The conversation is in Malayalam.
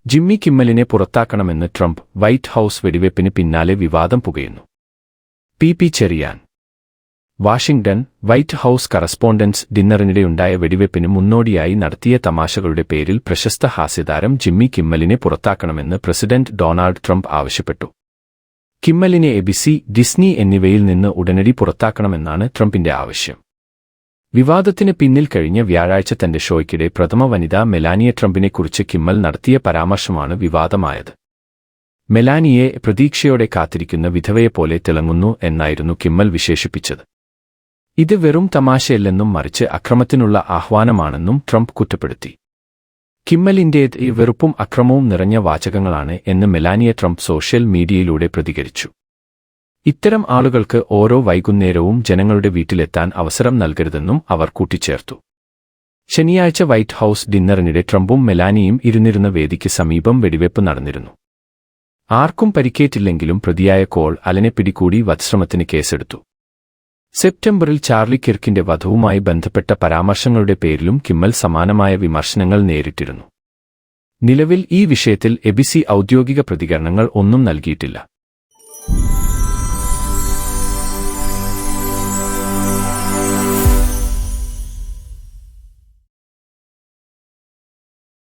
ജിമ്മി കിമ്മലിനെ പുറത്താക്കണമെന്ന് ട്രംപ്. വൈറ്റ് ഹൌസ് വെടിവെപ്പിന് പിന്നാലെ വിവാദം പുകയുന്നു. P. Cherian. Washington. White House correspondents ഡിന്നറിനിടെയുണ്ടായ വെടിവെപ്പിന് മുന്നോടിയായി നടത്തിയ തമാശകളുടെ പേരിൽ പ്രശസ്ത ഹാസ്യതാരം ജിമ്മി കിമ്മലിനെ പുറത്താക്കണമെന്ന് പ്രസിഡന്റ് ഡൊണാൾഡ് ട്രംപ് ആവശ്യപ്പെട്ടു. കിമ്മലിനെ ABC, ഡിസ്നി എന്നിവയിൽ നിന്ന് ഉടനടി പുറത്താക്കണമെന്നാണ് ട്രംപിന്റെ ആവശ്യം. വിവാദത്തിന് പിന്നിൽ കഴിഞ്ഞ വ്യാഴാഴ്ച തന്റെ ഷോയ്ക്കിടെ പ്രഥമ വനിത മെലാനിയ ട്രംപിനെക്കുറിച്ച് കിമ്മൽ നടത്തിയ പരാമർശമാണ് വിവാദമായത്. മെലാനിയെ പ്രതീക്ഷയോടെ കാത്തിരിക്കുന്ന വിധവയെപ്പോലെ തിളങ്ങുന്നു എന്നായിരുന്നു കിമ്മൽ വിശേഷിപ്പിച്ചത്. ഇത് വെറും തമാശയല്ലെന്നും മറിച്ച് അക്രമത്തിനുള്ള ആഹ്വാനമാണെന്നും ട്രംപ് കുറ്റപ്പെടുത്തി. കിമ്മലിന്റേത് വെറുപ്പും അക്രമവും നിറഞ്ഞ വാചകങ്ങളാണ് എന്ന് മെലാനിയ ട്രംപ് സോഷ്യൽ മീഡിയയിലൂടെ പ്രതികരിച്ചു. ഇത്തരം ആളുകൾക്ക് ഓരോ വൈകുന്നേരവും ജനങ്ങളുടെ വീട്ടിലെത്താൻ അവസരം നൽകരുതെന്നും അവർ കൂട്ടിച്ചേർത്തു. ശനിയാഴ്ച വൈറ്റ് ഹൌസ് ഡിന്നറിനിടെ ട്രംപും മെലാനിയും ഇരുന്നിരുന്ന വേദിക്ക് സമീപം വെടിവെപ്പ് നടന്നിരുന്നു. ആർക്കും പരിക്കേറ്റില്ലെങ്കിലും പ്രതിയായ കോൾ അലനെ പിടികൂടി വധശ്രമത്തിന് കേസെടുത്തു. സെപ്റ്റംബറിൽ ചാർലി കിർക്കിന്റെ വധവുമായി ബന്ധപ്പെട്ട പരാമർശങ്ങളുടെ പേരിലും കിമ്മൽ സമാനമായ വിമർശനങ്ങൾ നേരിട്ടിരുന്നു. നിലവിൽ ഈ വിഷയത്തിൽ ABC ഔദ്യോഗിക പ്രതികരണങ്ങൾ ഒന്നും നൽകിയിട്ടില്ല.